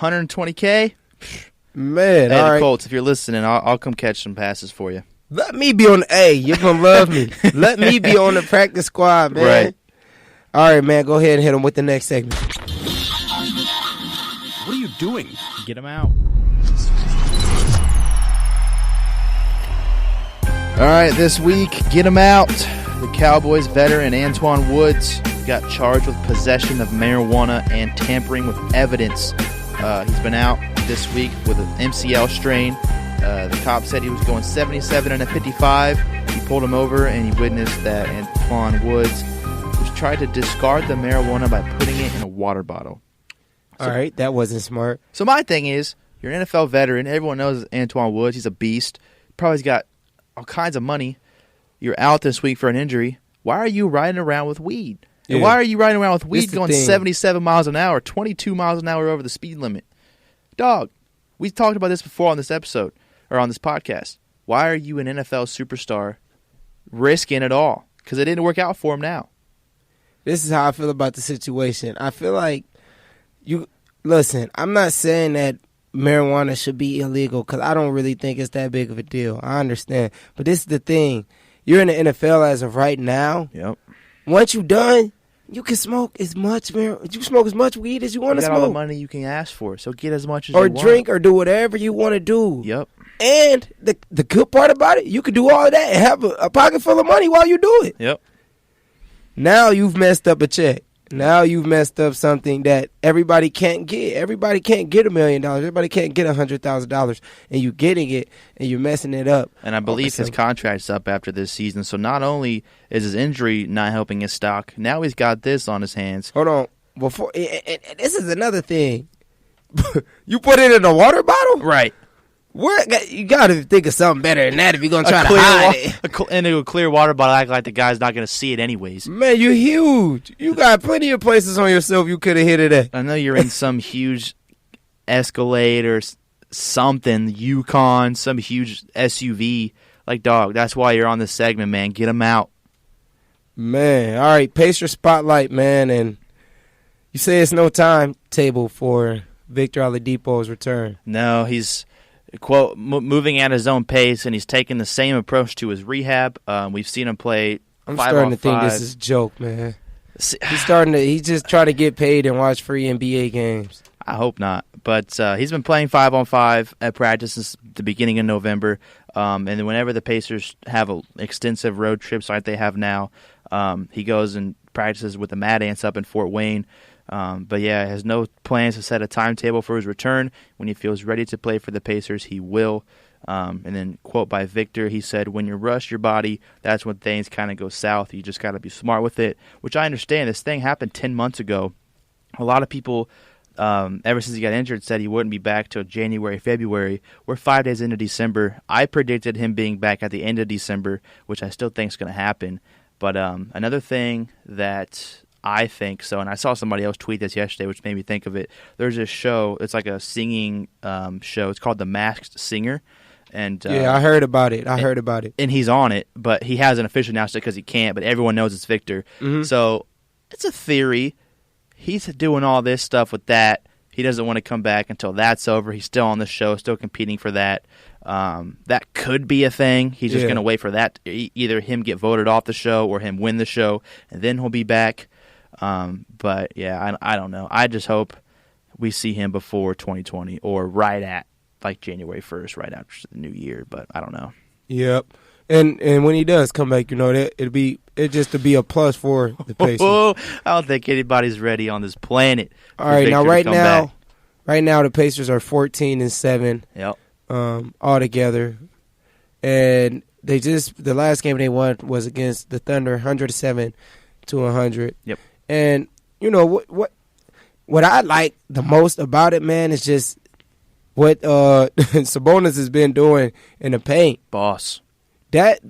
$120K. Man, hey, all the right. Colts, if you're listening, I'll come catch some passes for you. Let me be on. Hey, you're gonna love me. Let me be on the practice squad, man. Right. All right, man. Go ahead and hit him with the next segment. What are you doing? Get him out. All right, this week, get him out. The Cowboys veteran Antoine Woods got charged with possession of marijuana and tampering with evidence. He's been out this week with an MCL strain. The cop said he was going 77 and a 55. He pulled him over and he witnessed that Antoine Woods was trying to discard the marijuana by putting it in a water bottle. All right, that wasn't smart. So my thing is, you're an NFL veteran. Everyone knows Antoine Woods. He's a beast. Probably's got all kinds of money. You're out this week for an injury. Why are you riding around with weed? Yeah. And why are you riding around with weed going thing. 77 miles an hour, 22 miles an hour over the speed limit? Dog, we talked about this before on this episode, or on this podcast. Why are you an NFL superstar risking it all? Because it didn't work out for him now. This is how I feel about the situation. I feel like listen, I'm not saying that marijuana should be illegal because I don't really think it's that big of a deal. I understand. But this is the thing. You're in the NFL as of right now. Yep. Once you're done, you can smoke as much weed as you want to You got smoke. all the money you can ask for, so get as much as or you want. drink or do whatever you want to do. Yep. And the good part about it, you can do all of that and have a pocket full of money while you do it. Yep. Now you've messed up a check. Now you've messed up something that everybody can't get. Everybody can't get $1 million. Everybody can't get $100,000. And you're getting it, and you're messing it up. And I believe his contract's up after this season. So not only is his injury not helping his stock, now he's got this on his hands. Hold on. Before and this is another thing. You put it in a water bottle? Right. You got to think of something better than that if you're going to try to hide it. Into a clear water bottle, act like the guy's not going to see it anyways. Man, you're huge. You got plenty of places on yourself you could have hit it at. I know you're in some huge Escalade or something, Yukon, some huge SUV. Like, dog, that's why you're on this segment, man. Get him out. Man, all right, Pacer Spotlight, man. And you say it's no timetable for Victor Oladipo's return. No, he's... quote, moving at his own pace, and he's taking the same approach to his rehab. We've seen him play 5-on-5. I'm starting to think this is a joke, man. He's just trying to get paid and watch free NBA games. I hope not. But he's been playing 5-on-5 at practice since the beginning of November. And then whenever the Pacers have an extensive road trips like they have now, he goes and practices with the Mad Ants up in Fort Wayne. But yeah, has no plans to set a timetable for his return. When he feels ready to play for the Pacers, he will. And then, quote by Victor, he said, when you rush your body, that's when things kind of go south. You just got to be smart with it, which I understand. This thing happened 10 months ago. A lot of people, ever since he got injured, said he wouldn't be back till January, February. We're 5 days into December. I predicted him being back at the end of December, which I still think is going to happen. But another thing that I think so, and I saw somebody else tweet this yesterday, which made me think of it. There's this show. It's like a singing show. It's called The Masked Singer. And yeah, I heard about it. heard about it. And he's on it, but he hasn't officially announced it because he can't, but everyone knows it's Victor. Mm-hmm. So it's a theory. He's doing all this stuff with that. He doesn't want to come back until that's over. He's still on the show, still competing for that. That could be a thing. He's just going to wait for that. Either him get voted off the show or him win the show, and then he'll be back. But yeah, I don't know. I just hope we see him before 2020 or right at like January 1st, right after the new year. But I don't know. Yep. And when he does come back, it'll be just to be a plus for the Pacers. I don't think anybody's ready on this planet. All right, now right now the Pacers are 14-7. Yep. All together, and the last game they won was against the Thunder, 107-100. Yep. And you know what I like the most about it, man, is just what Sabonis has been doing in the paint. Boss. That's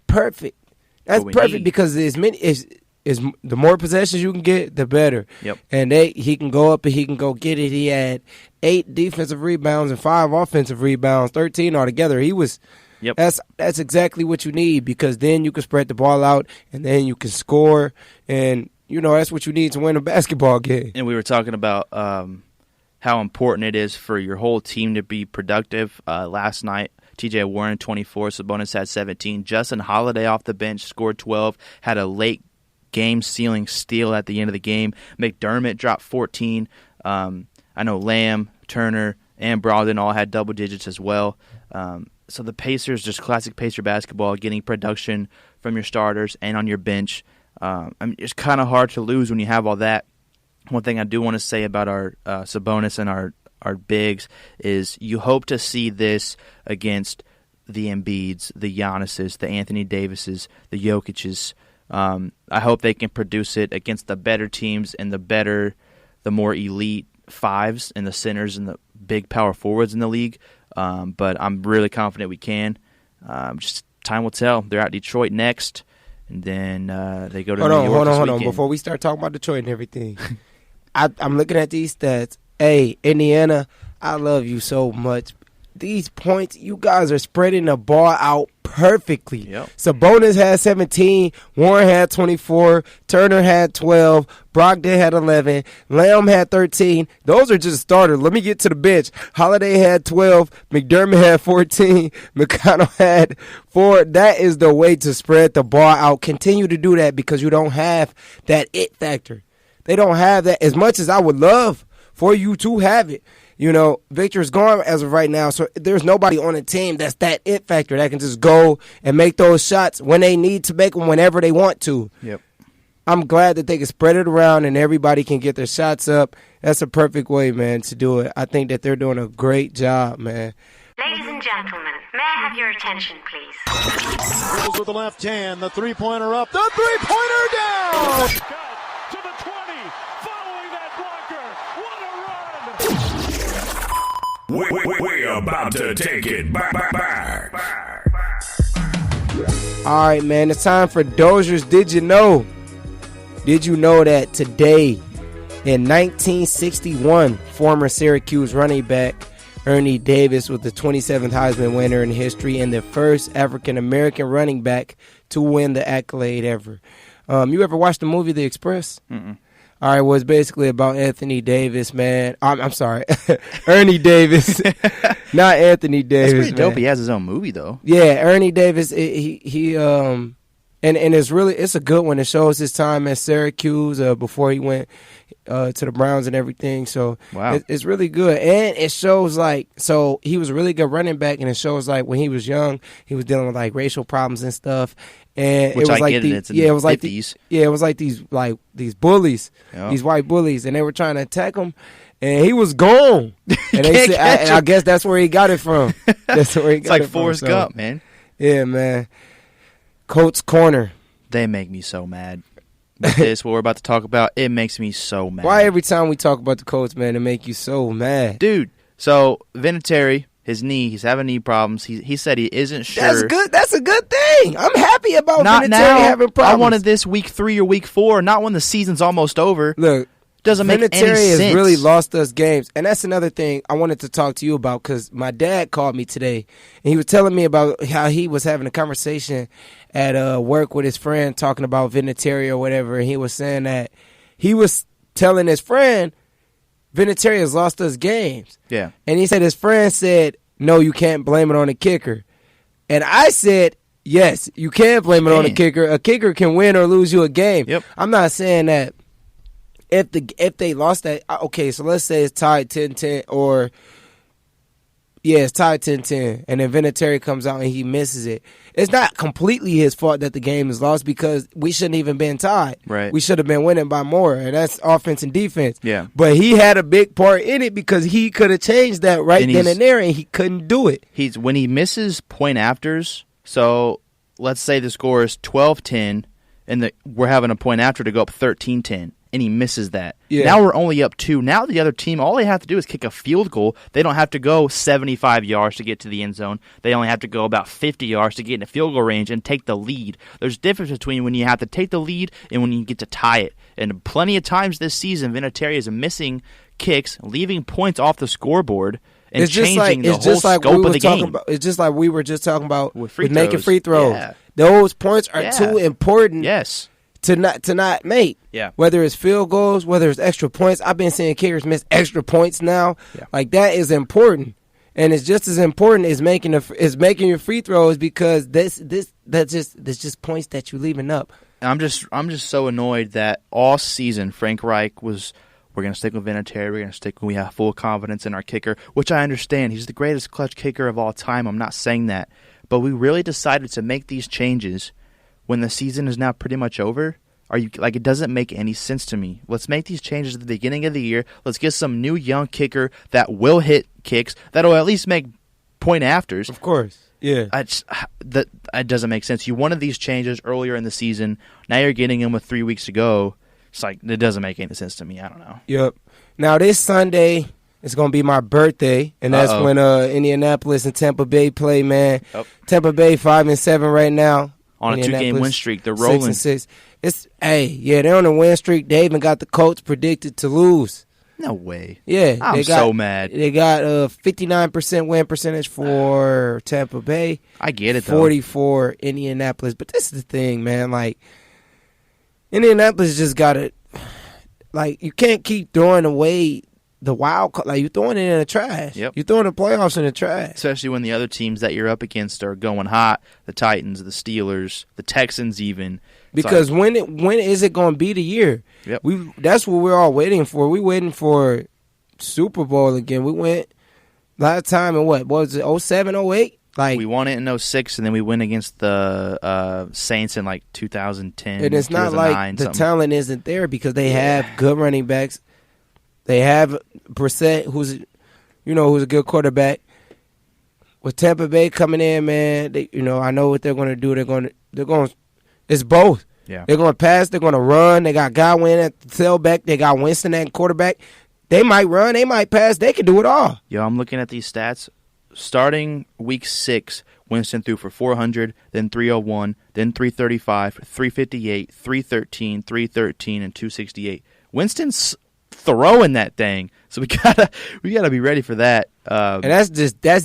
perfect. That's perfect because the more possessions you can get, the better. Yep. And he can go up and he can go get it. He had 8 defensive rebounds and 5 offensive rebounds, 13 altogether. He was. Yep. That's exactly what you need because then you can spread the ball out and then you can score and that's what you need to win a basketball game. And we were talking about how important it is for your whole team to be productive. Last night, TJ Warren 24, Sabonis had 17. Justin Holiday off the bench scored 12, had a late game-sealing steal at the end of the game. McDermott dropped 14. I know Lamb, Turner, and Brogdon all had double digits as well. So the Pacers, just classic Pacer basketball, getting production from your starters and on your bench. It's kind of hard to lose when you have all that. One thing I do want to say about our Sabonis and our bigs is you hope to see this against the Embiids, the Giannis's, the Anthony Davises, the Jokic's. I hope they can produce it against the better teams and the more elite fives and the centers and the big power forwards in the league. But I'm really confident we can. Just time will tell. They're at Detroit next, and then they go to New York this Hold weekend. on. Before we start talking about Detroit and everything, I'm looking at these stats. Hey, Indiana, I love you so much. These points, you guys are spreading the ball out perfectly. Yep. Sabonis had 17, Warren had 24, Turner had 12, Brogdon had 11, Lamb had 13. Those are just starters. Let me get to the bench. Holiday had 12, McDermott had 14, McConnell had 4. That is the way to spread the ball out. Continue to do that because you don't have that it factor. They don't have that as much as I would love for you to have it. You know, Victor's gone as of right now, so there's nobody on the team that's that it factor that can just go and make those shots when they need to make them whenever they want to. Yep. I'm glad that they can spread it around and everybody can get their shots up. That's a perfect way, man, to do it. I think that they're doing a great job, man. Ladies and gentlemen, may I have your attention, please? Dribbles with the left hand, the three-pointer up, the three-pointer down! To the 20, following that blocker. What a run! We're about to take it back. All right, man, it's time for Dozier's Did You Know? Did you know that today, in 1961, former Syracuse running back Ernie Davis was the 27th Heisman winner in history and the first African-American running back to win the accolade ever. You ever watched the movie The Express? Mm-mm. All right, well, it's basically about Anthony Davis, man. I'm sorry, Ernie Davis, not Anthony Davis. That's pretty dope. Man. He has his own movie, though. Yeah, Ernie Davis. And it's a good one. It shows his time at Syracuse before he went to the Browns and everything. So wow. It's really good, and it shows so he was a really good running back, and it shows when he was young, he was dealing with racial problems and stuff. And Which it was I get it. It's in the 50s. It was these bullies, Yep. these white bullies, and they were trying to attack him, and he was gone. And they said, I guess that's where he got it from. That's where he got it from. It's like Forrest Gump, man. Yeah, man. Colts Corner. They make me so mad. But this, what we're about to talk about, it makes me so mad. Why every time we talk about the Colts, man, it make you so mad? Dude, so Vinatieri, his knee, he's having knee problems. He said he isn't sure. That's good. That's a good thing. I'm happy about Not Vinatieri now. having problems. I wanted this week 3 or week 4, not when the season's almost over. Look, Doesn't make any Vinatieri sense. has really lost us games. And that's another thing I wanted to talk to you about because my dad called me today, and he was telling me about how he was having a conversation at work with his friend talking about Vinatieri or whatever, and he was saying that he was telling his friend Vinatieri has lost us games. Yeah. And he said his friend said, no, you can't blame it on the kicker. And I said, yes, you can blame it on the kicker. A kicker can win or lose you a game. Yep. I'm not saying that if they lost that, okay, so let's say it's tied 10-10 or, yeah, it's tied 10-10, and then Vinatieri comes out and he misses it. It's not completely his fault that the game is lost because we shouldn't even been tied. Right. We should have been winning by more, and that's offense and defense. Yeah. But he had a big part in it because he could have changed that then and there, and he couldn't do it. When he misses point afters, so let's say the score is 12-10, and we're having a point after to go up 13-10. And he misses that. Yeah. Now we're only up 2. Now the other team, all they have to do is kick a field goal. They don't have to go 75 yards to get to the end zone. They only have to go about 50 yards to get in a field goal range and take the lead. There's a difference between when you have to take the lead and when you get to tie it. And plenty of times this season, Vinatieri is missing kicks, leaving points off the scoreboard, and changing the whole scope of the game. It's just like we were just talking about with making free throws. Yeah. Those points are Yeah. too important. Yes. to not make. Yeah. Whether it's field goals, whether it's extra points. I've been seeing kickers miss extra points now. Yeah. Like, that is important. And it's just as important as making your free throws, because that's just points that you're leaving up. I'm just so annoyed that all season Frank Reich was, we're going to stick with Vinatieri, we're going to stick when we have full confidence in our kicker, which I understand. He's the greatest clutch kicker of all time. I'm not saying that. But we really decided to make these changes when the season is now pretty much over. It doesn't make any sense to me. Let's make these changes at the beginning of the year. Let's get some new young kicker that will hit kicks, that'll at least make point afters. Of course. Yeah. That doesn't make sense. You wanted these changes earlier in the season. Now you're getting them with 3 weeks to go. It's like, it doesn't make any sense to me. I don't know. Yep. Now, this Sunday, it's going to be my birthday, and that's when Indianapolis and Tampa Bay play, man. Yep. Tampa Bay 5-7 right now. On a 2-game win streak. They're rolling. 6-6. They're on a win streak. They even got the Colts predicted to lose. No way. Yeah. I'm so mad. They got a 59% win percentage for Tampa Bay. I get it, 40 for Indianapolis. But this is the thing, man. Like, Indianapolis just got to, like, you can't keep throwing away the wild card. Like, you're throwing it in the trash. Yep. You're throwing the playoffs in the trash. Especially when the other teams that you're up against are going hot. The Titans, the Steelers, the Texans even. Because when is it going to be the year? Yep. That's what we're all waiting for. We're waiting for Super Bowl again. We went last time in what was it, 07, 08? Like, we won it in 06, and then we went against the Saints in like 2010. And it's not like the talent isn't there, because they have good running backs. They have Brissett, who's a good quarterback. With Tampa Bay coming in, man, I know what they're going to do. They're going. It's both. Yeah. They're going to pass. They're going to run. They got Godwin at the tailback. They got Winston at quarterback. They might run. They might pass. They can do it all. Yo, I'm looking at these stats. Starting week 6, Winston threw for 400, then 301, then 335, 358, 313, 313, and 268. Winston's throwing that thing, so we gotta be ready for that. And that's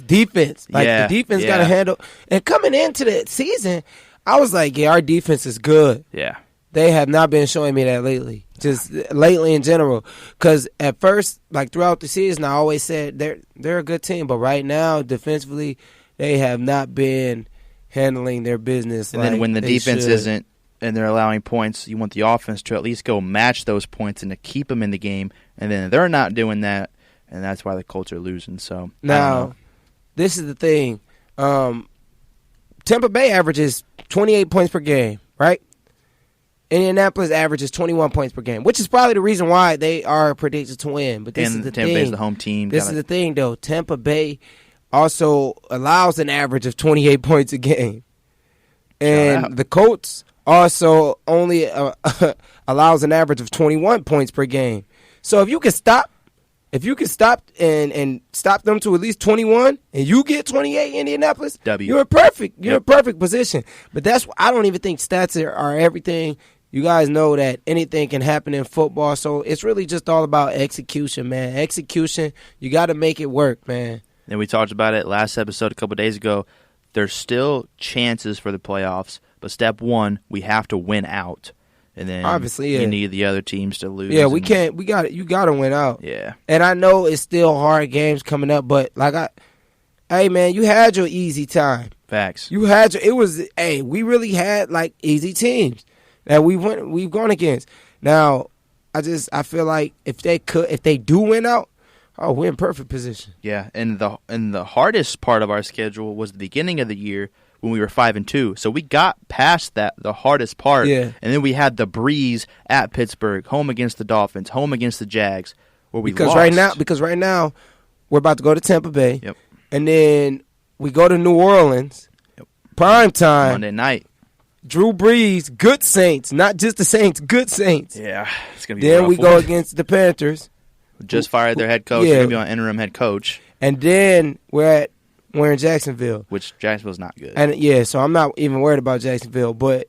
defense. Like, the defense got to handle. And coming into the season, I was like, yeah, our defense is good. Yeah. They have not been showing me that lately. Just lately in general. Because at first, like throughout the season, I always said they're a good team. But right now, defensively, they have not been handling their business. And then when the defense isn't and they're allowing points, you want the offense to at least go match those points and to keep them in the game. And then they're not doing that, and that's why the Colts are losing. So now, this is the thing. Tampa Bay averages 28 points per game, right? Indianapolis averages 21 points per game, which is probably the reason why they are predicted to win. But this is the thing. Tampa Bay's the home team. This is the thing, though. Tampa Bay also allows an average of 28 points a game. And the Colts also only allows an average of 21 points per game. So if you can stop and stop them to at least 21, and you get 28 Indianapolis, you're in perfect position. But that's I don't even think stats are everything. You guys know that anything can happen in football, so it's really just all about execution, man. Execution, you got to make it work, man. And we talked about it last episode a couple of days ago. There's still chances for the playoffs, but step one, we have to win out. And then obviously, you need the other teams to lose. Yeah, you got to win out. Yeah. And I know it's still hard games coming up, but hey man, you had your easy time. Facts. We really had like easy teams that we've gone against. Now, I feel like if they do win out, we're in perfect position. Yeah, and the hardest part of our schedule was the beginning of the year when we were 5-2. So we got past the hardest part. Yeah. And then we had the breeze at Pittsburgh, home against the Dolphins, home against the Jags, where we lost. Because right now we're about to go to Tampa Bay. Yep. And then we go to New Orleans. Yep. Prime time. Monday night. Drew Brees, good Saints, not just the Saints, good Saints. Yeah, it's gonna be. Then we go against the Panthers. Just fired their head coach. They're gonna be on interim head coach. And then we're in Jacksonville, which Jacksonville's not good. And so I'm not even worried about Jacksonville. But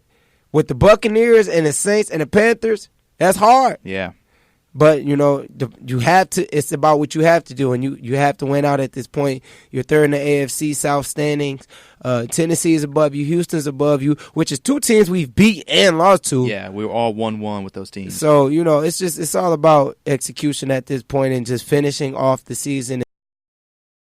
with the Buccaneers and the Saints and the Panthers, that's hard. Yeah. But, you have to. It's about what you have to do, and you have to win out at this point. You're third in the AFC South standings. Tennessee is above you. Houston's above you, which is two teams we've beat and lost to. Yeah, we were all 1-1 with those teams. So, it's all about execution at this point and just finishing off the season.